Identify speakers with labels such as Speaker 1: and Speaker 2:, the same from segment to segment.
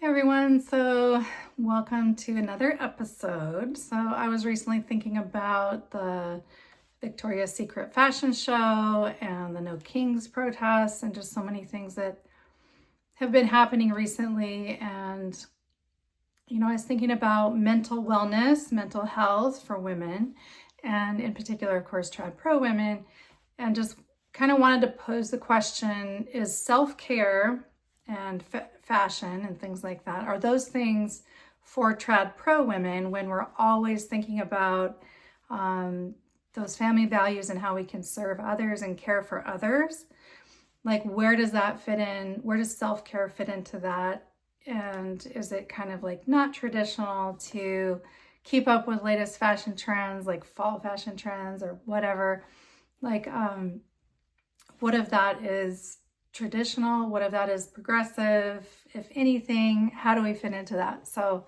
Speaker 1: Hey everyone, so welcome to another episode. So I was recently thinking about the Victoria's Secret fashion show and the No Kings protests and just so many things that have been happening recently. And, I was thinking about mental wellness, mental health for women, and in particular, of course, Tradpro women, and just kind of wanted to pose the question, is self-care and fashion and things like that, are those things for Tradpro women when we're always thinking about those family values and how we can serve others and care for others? Like, where does that fit in? Where does self-care fit into that? And is it kind of like not traditional to keep up with latest fashion trends, like fall fashion trends or whatever? Like, what if that is traditional? What if that is progressive? If anything, how do we fit into that? So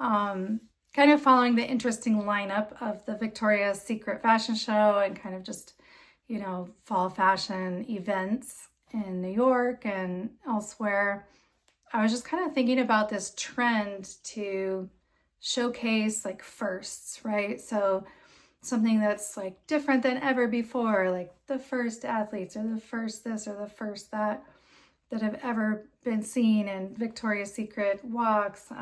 Speaker 1: kind of following the interesting lineup of the Victoria's Secret fashion show and kind of just, fall fashion events in New York and elsewhere, I was just kind of thinking about this trend to showcase like firsts, right? So something that's like different than ever before, like the first athletes or the first this or the first that have ever been seen in Victoria's Secret walks.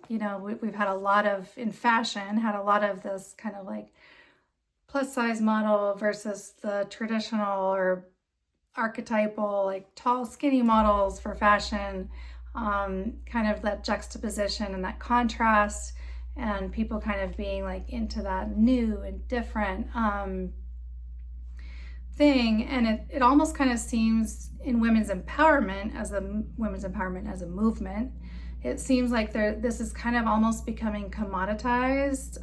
Speaker 1: We've had a lot of, in fashion, had a lot of this kind of like plus size model versus the traditional or archetypal, like tall, skinny models for fashion, kind of that juxtaposition and that contrast, and people kind of being like into that new and different thing. And it almost kind of seems in women's empowerment as a movement, it seems like this is kind of almost becoming commoditized,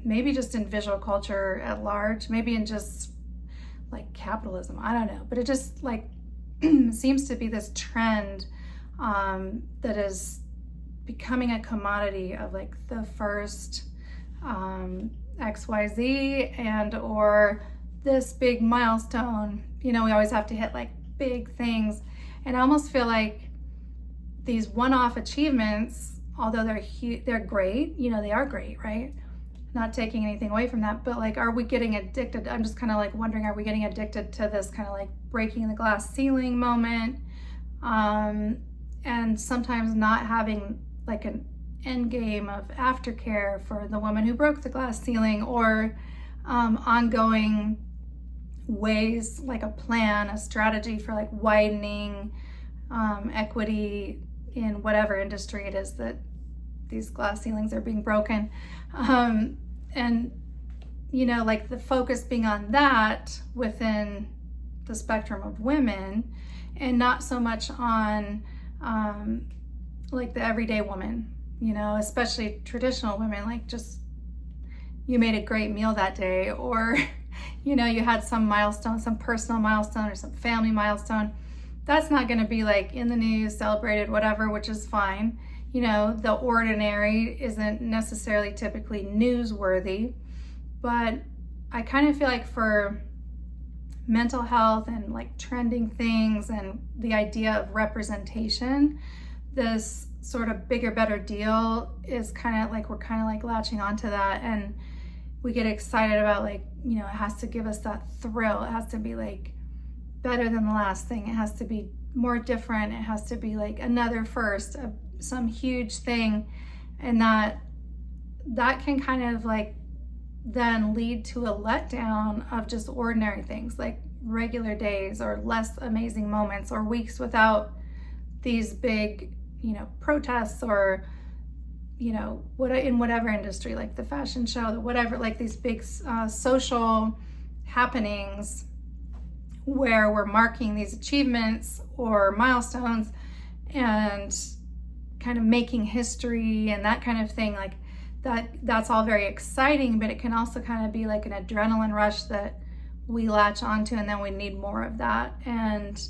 Speaker 1: maybe just in visual culture at large, maybe in just like capitalism, I don't know, but it just like seems to be this trend that is becoming a commodity of like the first XYZ and or this big milestone. We always have to hit like big things, and I almost feel like these one-off achievements, although they're great, they are great, right? Not taking anything away from that, but like, are we getting addicted? I'm just kind of like wondering, are we getting addicted to this kind of like breaking the glass ceiling moment, and sometimes not having like an end game of aftercare for the woman who broke the glass ceiling, or ongoing ways, like a plan, a strategy for like widening equity in whatever industry it is that these glass ceilings are being broken. And like the focus being on that within the spectrum of women, and not so much on like the everyday woman, especially traditional women, like just you made a great meal that day, or you had some milestone, some personal milestone or some family milestone. That's not going to be like in the news, celebrated, whatever, which is fine. The ordinary isn't necessarily typically newsworthy, but I kind of feel like for mental health and like trending things and the idea of representation, this sort of bigger, better deal is kind of like, we're kind of like latching onto that, and we get excited about like, it has to give us that thrill. It has to be like better than the last thing. It has to be more different. It has to be like another first, some huge thing. And that can kind of like then lead to a letdown of just ordinary things, like regular days or less amazing moments, or weeks without these big, protests, or, what in whatever industry, like the fashion show, whatever, like these big social happenings where we're marking these achievements or milestones and kind of making history and that kind of thing. Like that's all very exciting, but it can also kind of be like an adrenaline rush that we latch onto, and then we need more of that. And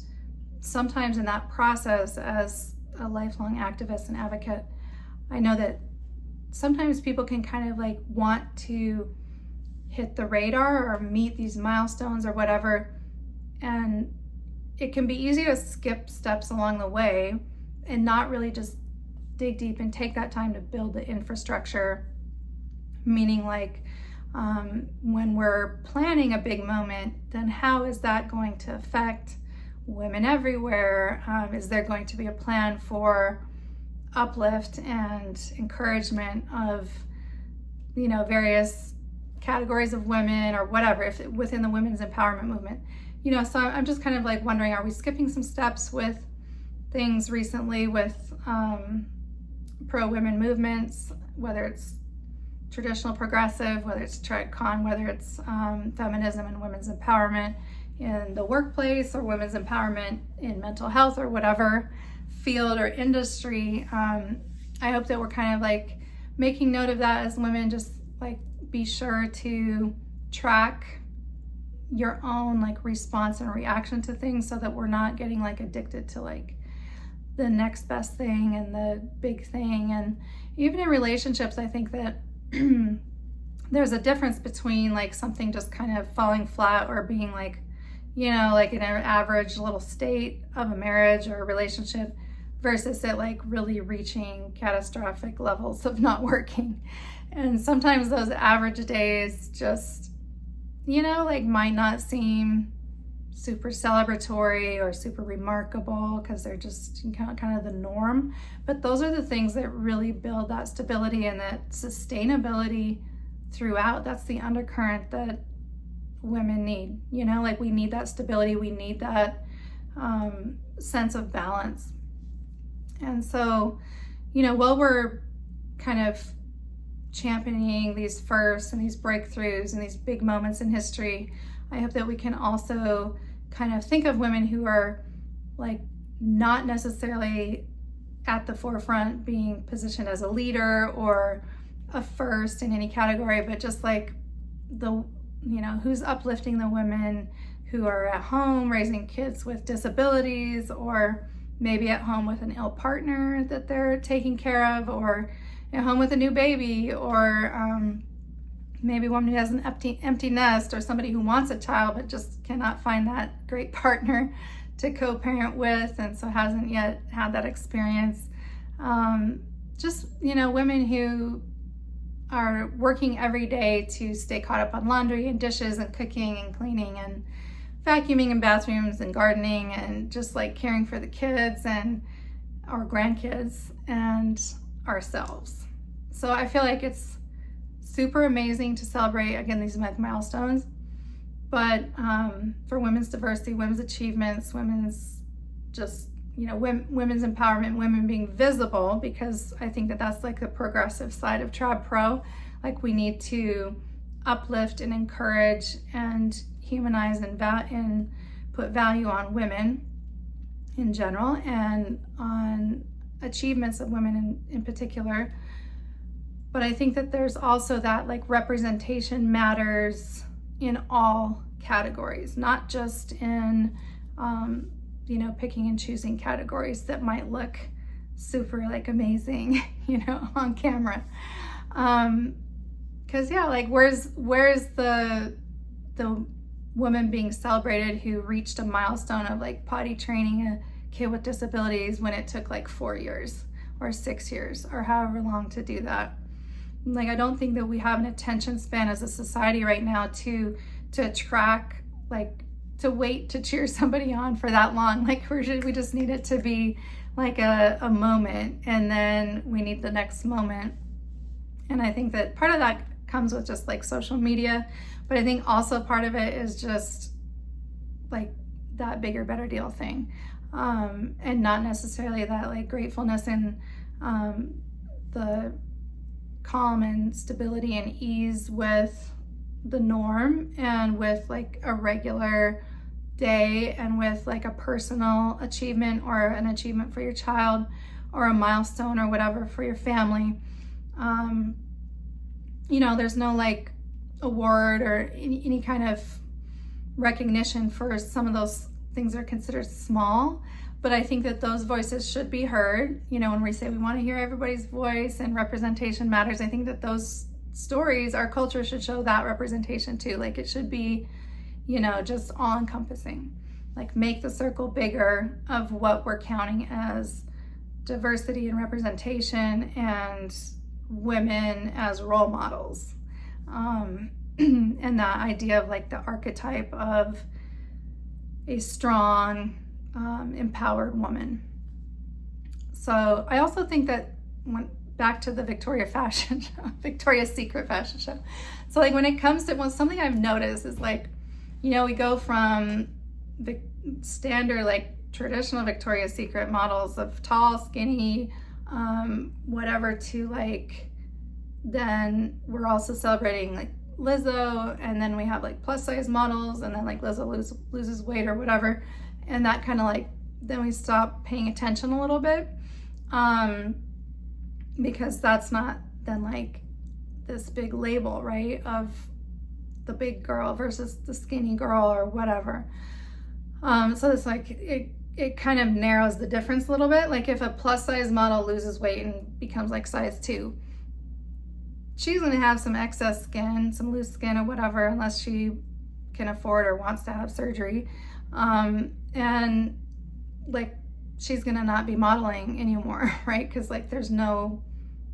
Speaker 1: sometimes in that process, as a lifelong activist and advocate, I know that sometimes people can kind of like want to hit the radar or meet these milestones or whatever, and it can be easy to skip steps along the way and not really just dig deep and take that time to build the infrastructure, meaning like when we're planning a big moment, then how is that going to affect women everywhere? Is there going to be a plan for uplift and encouragement of, you know, various categories of women or whatever, if within the women's empowerment movement, you know? So I'm just kind of like wondering, are we skipping some steps with things recently with pro-women movements, whether it's traditional progressive, whether it's Tradpro, whether it's feminism and women's empowerment in the workplace, or women's empowerment in mental health, or whatever field or industry. I hope that we're kind of like making note of that as women. Just like be sure to track your own like response and reaction to things, so that we're not getting like addicted to like the next best thing and the big thing. And even in relationships, I think that there's a difference between like something just kind of falling flat or being like, you know, like an average little state of a marriage or a relationship, versus it like really reaching catastrophic levels of not working. And sometimes those average days just, you know, like might not seem super celebratory or super remarkable because they're just kind of the norm. But those are the things that really build that stability and that sustainability throughout. That's the undercurrent that women need, you know, like we need that stability. We need that sense of balance. And so, you know, while we're kind of championing these firsts and these breakthroughs and these big moments in history, I hope that we can also kind of think of women who are like not necessarily at the forefront being positioned as a leader or a first in any category, but just like the, you know, who's uplifting the women who are at home raising kids with disabilities, or maybe at home with an ill partner that they're taking care of, or at home with a new baby, or maybe one who has an empty nest, or somebody who wants a child but just cannot find that great partner to co-parent with, and so hasn't yet had that experience. Just, you know, women who are working every day to stay caught up on laundry and dishes and cooking and cleaning and vacuuming and bathrooms and gardening and just like caring for the kids and our grandkids and ourselves. So I feel like it's super amazing to celebrate, again, these milestones, but for women's diversity, women's achievements, women's just, you know, women's empowerment, women being visible, because I think that that's like the progressive side of Tradpro. Like we need to uplift and encourage and humanize and put value on women in general and on achievements of women in particular. But I think that there's also that like representation matters in all categories, not just in, you know, picking and choosing categories that might look super like amazing, you know, on camera. Cause yeah, like where's the woman being celebrated who reached a milestone of like potty training a kid with disabilities when it took like 4 years or 6 years or however long to do that? Like, I don't think that we have an attention span as a society right now to track, like, to wait to cheer somebody on for that long. Like, we just need it to be like a moment, and then we need the next moment. And I think that part of that comes with just like social media, but I think also part of it is just like that bigger, better deal thing, and not necessarily that like gratefulness and the calm and stability and ease with the norm and with like a regular day and with like a personal achievement or an achievement for your child or a milestone or whatever for your family. You know, there's no like award or any kind of recognition for some of those things that are considered small, but I think that those voices should be heard. You know, when we say we want to hear everybody's voice and representation matters, I think that those stories, our culture should show that representation too. Like it should be, you know, just all encompassing, like make the circle bigger of what we're counting as diversity and representation and women as role models. And that idea of like the archetype of a strong, empowered woman. So I also think that back to the Victoria's Secret fashion show. So like when it comes to, something I've noticed is like, we go from the standard like traditional Victoria's Secret models of tall, skinny, whatever, to like, then we're also celebrating like Lizzo, and then we have like plus size models, and then like Lizzo loses weight or whatever, and that kind of like, then we stop paying attention a little bit, because that's not then like this big label, right, of the big girl versus the skinny girl or whatever. So it's like it kind of narrows the difference a little bit. Like if a plus size model loses weight and becomes like size 2, she's going to have some excess skin, some loose skin or whatever, unless she can afford or wants to have surgery. And like she's going to not be modeling anymore, right? Because like there's no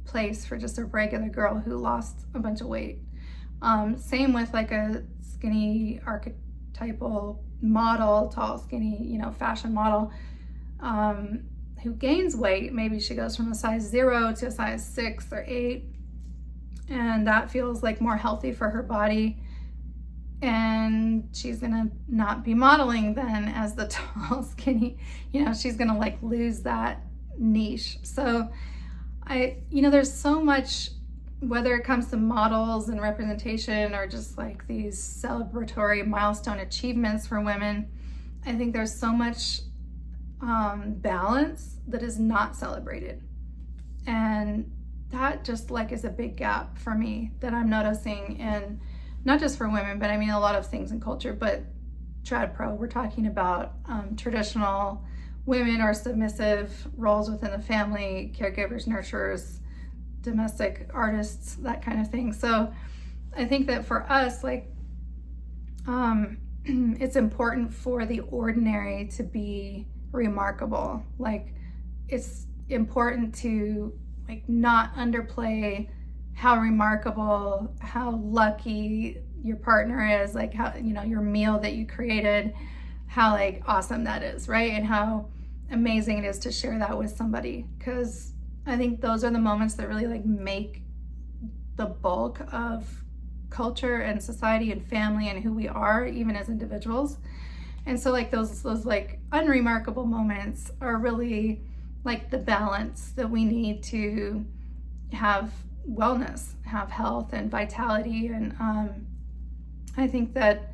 Speaker 1: place for just a regular girl who lost a bunch of weight. Same with like a skinny archetypal model, tall, skinny, fashion model, who gains weight. Maybe she goes from a size 0 to a size 6 or 8. And that feels like more healthy for her body. And she's gonna not be modeling then as the tall, skinny, she's gonna like lose that niche. So there's so much, whether it comes to models and representation or just like these celebratory milestone achievements for women, I think there's so much balance that is not celebrated. And that just like is a big gap for me that I'm noticing, in not just for women, but I mean a lot of things in culture. But Tradpro, we're talking about traditional women or submissive roles within the family, caregivers, nurturers, domestic artists, that kind of thing. So I think that for us, like, it's important for the ordinary to be remarkable. Like, it's important to like not underplay how remarkable, how lucky your partner is, like how, your meal that you created, how like awesome that is, right? And how amazing it is to share that with somebody. Because I think those are the moments that really like make the bulk of culture and society and family and who we are, even as individuals. And so like those like unremarkable moments are really like the balance that we need to have wellness, have health and vitality. And I think that,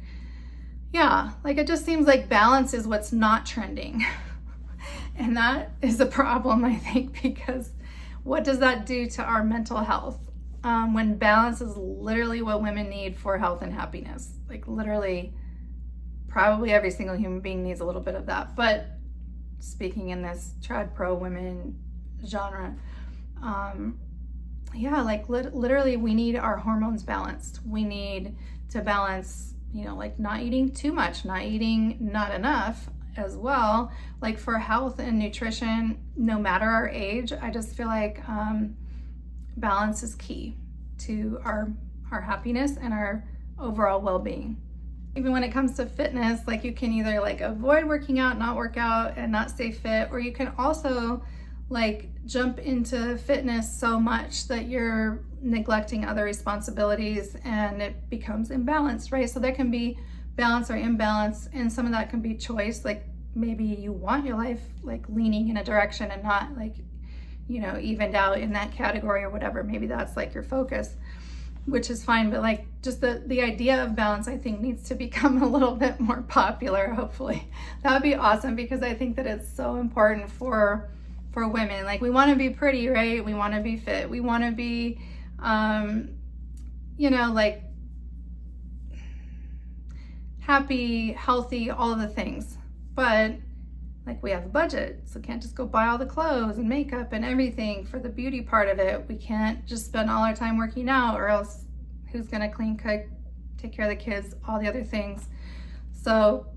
Speaker 1: like it just seems like balance is what's not trending. And that is a problem, I think, because what does that do to our mental health? When balance is literally what women need for health and happiness. Like literally, probably every single human being needs a little bit of that. But speaking in this Tradpro women genre, like literally we need our hormones balanced. We need to balance, like not eating too much, not eating not enough as well. Like for health and nutrition, no matter our age, I just feel like balance is key to our happiness and our overall well-being. Even when it comes to fitness, like you can either like avoid working out, not work out and not stay fit, or you can also like jump into fitness so much that you're neglecting other responsibilities and it becomes imbalanced, right? So there can be balance or imbalance, and some of that can be choice. Like maybe you want your life like leaning in a direction and not like, evened out in that category or whatever. Maybe that's like your focus, which is fine. But like just the idea of balance, I think, needs to become a little bit more popular, hopefully. That would be awesome, because I think that it's so important for women. Like we want to be pretty, right? We want to be fit. We want to be, like happy, healthy, all of the things. But like we have a budget, so we can't just go buy all the clothes and makeup and everything for the beauty part of it. We can't just spend all our time working out, or else who's gonna clean, cook, take care of the kids, all the other things. So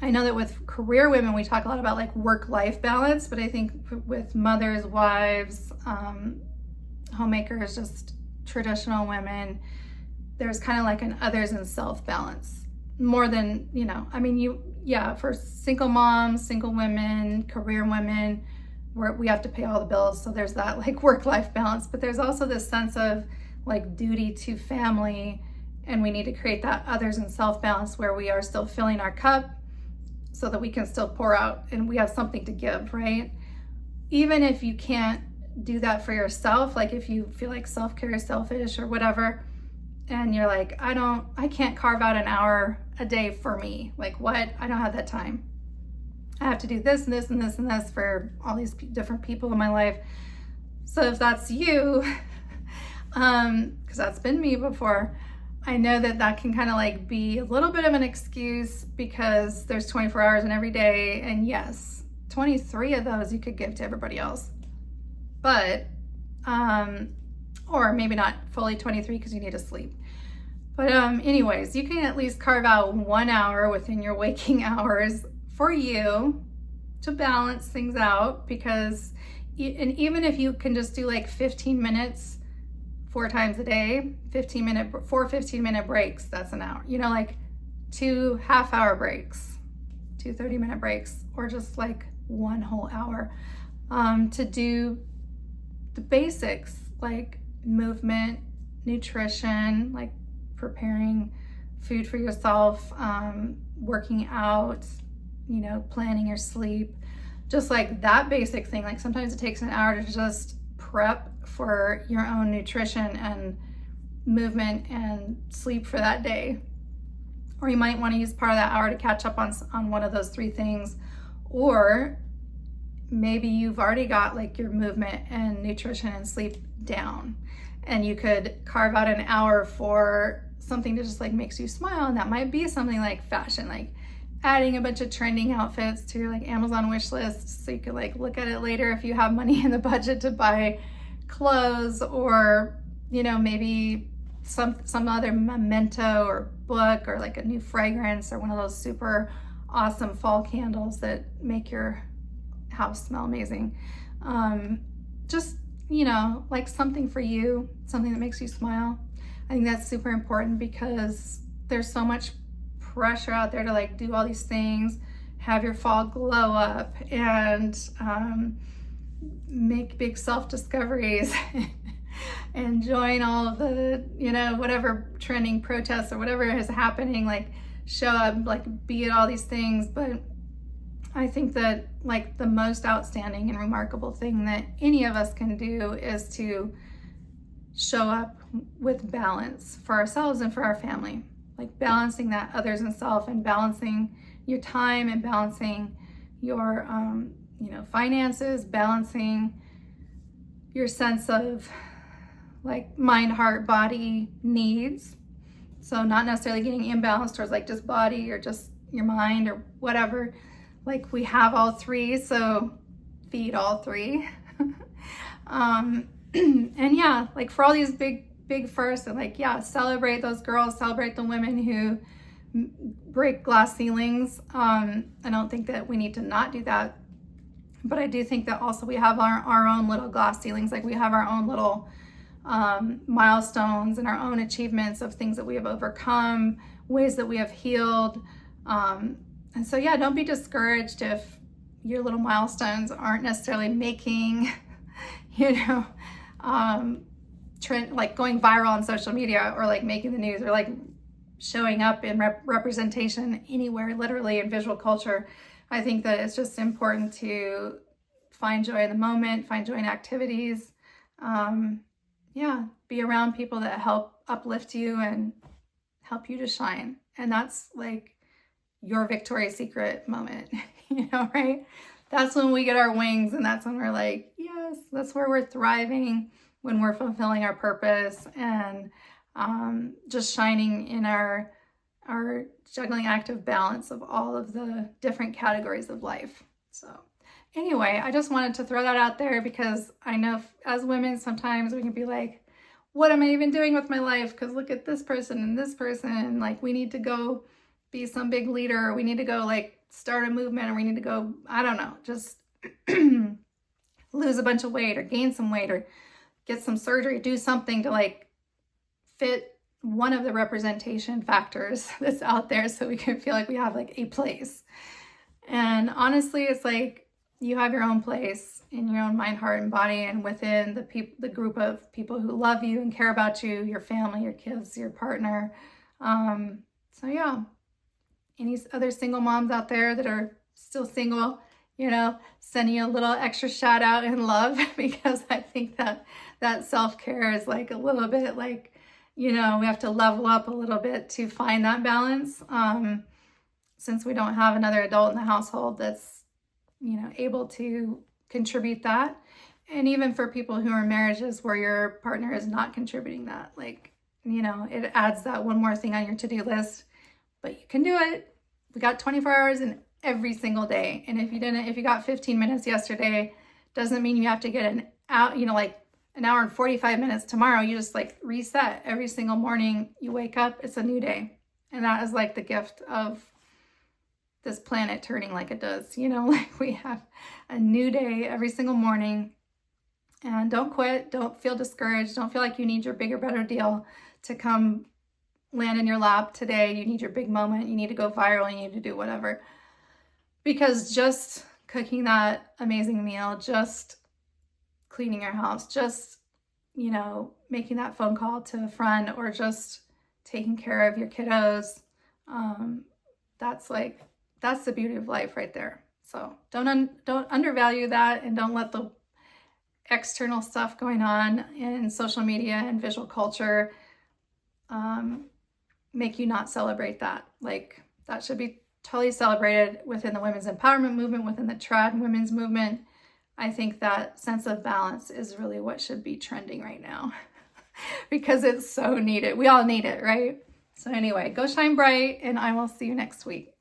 Speaker 1: I know that with career women, we talk a lot about like work-life balance, but I think with mothers, wives, homemakers, just traditional women, there's kind of like an others and self balance more than, I mean, for single moms, single women, career women, we have to pay all the bills. So there's that like work-life balance, but there's also this sense of like duty to family. And we need to create that others and self balance where we are still filling our cup so that we can still pour out and we have something to give, right? Even if you can't do that for yourself, like if you feel like self-care is selfish or whatever, and you're like, I can't carve out an hour a day for me. Like what? I don't have that time. I have to do this and this and this and this for all these different people in my life. So if that's you, because that's been me before, I know that can kind of like be a little bit of an excuse because there's 24 hours in every day. And yes, 23 of those you could give to everybody else. But, or maybe not fully 23 because you need to sleep. But anyways, you can at least carve out 1 hour within your waking hours for you to balance things out, because, and even if you can just do like 15 minutes 4 times a day, 4 15-minute breaks, that's an hour, like 2 half-hour breaks, 2 30-minute breaks, or just like 1 whole hour to do the basics like movement, nutrition, like preparing food for yourself, working out, planning your sleep, just like that basic thing. Like sometimes it takes an hour to just prep for your own nutrition and movement and sleep for that day. Or you might want to use part of that hour to catch up on one of those 3 things. Or maybe you've already got like your movement and nutrition and sleep down, and you could carve out an hour for something that just like makes you smile. And that might be something like fashion, like adding a bunch of trending outfits to your like Amazon wish list so you could like look at it later if you have money in the budget to buy clothes, or maybe some other memento or book, or like a new fragrance, or one of those super awesome fall candles that make your house smell amazing. Just like something for you, something that makes you smile. I think that's super important because there's so much pressure out there to like do all these things, have your fall glow up, and make big self-discoveries and join all of the, whatever trending protests or whatever is happening, like show up, like be at all these things. But I think that like the most outstanding and remarkable thing that any of us can do is to show up with balance for ourselves and for our family, like balancing that others and self, and balancing your time, and balancing your finances, balancing your sense of like mind, heart, body needs. So not necessarily getting imbalanced towards like just body or just your mind or whatever. Like we have all 3, so feed all 3. And yeah, like for all these big firsts, and like, yeah, celebrate those girls, celebrate the women who break glass ceilings. I don't think that we need to not do that, but I do think that also we have our own little glass ceilings. Like we have our own little milestones and our own achievements of things that we have overcome, ways that we have healed. And so, yeah, don't be discouraged if your little milestones aren't necessarily making, trend, like going viral on social media, or like making the news, or like showing up in representation anywhere, literally in visual culture. I think that it's just important to find joy in the moment, find joy in activities. Be around people that help uplift you and help you to shine. And that's like your Victoria's Secret moment, right? That's when we get our wings, and that's when we're like, yes, that's where we're thriving, when we're fulfilling our purpose and just shining in our juggling act of balance of all of the different categories of life. So anyway, I just wanted to throw that out there because I know as women, sometimes we can be like, what am I even doing with my life? Because look at this person and this person, and like we need to go be some big leader. We need to go like start a movement, or we need to go, I don't know, just lose a bunch of weight or gain some weight or get some surgery, do something to like fit one of the representation factors that's out there so we can feel like we have like a place. And honestly, it's like you have your own place in your own mind, heart, and body, and within the group of people who love you and care about you, your family, your kids, your partner. So yeah, any other single moms out there that are still single, you know, sending you a little extra shout out and love, because I think that self-care is like a little bit like, you know, we have to level up a little bit to find that balance. Since we don't have another adult in the household that's, you know, able to contribute that. And even for people who are in marriages where your partner is not contributing that, like, you know, it adds that one more thing on your to-do list, but you can do it. We got 24 hours in every single day. And if you got 15 minutes yesterday, doesn't mean you have to get an hour and 45 minutes tomorrow. You just like reset every single morning. You wake up, it's a new day. And that is like the gift of this planet turning like it does, you know, like we have a new day every single morning. And don't quit, don't feel discouraged, don't feel like you need your bigger, better deal to come land in your lap today. You need your big moment, you need to go viral, you need to do whatever. Because just cooking that amazing meal, just cleaning your house, just, you know, making that phone call to a friend, or just taking care of your kiddos, that's the beauty of life right there. So don't undervalue that, and don't let the external stuff going on in social media and visual culture make you not celebrate that. Like, that should be totally celebrated within the women's empowerment movement, within the trad women's movement. I think that sense of balance is really what should be trending right now because it's so needed. We all need it, right? So anyway, go shine bright, and I will see you next week.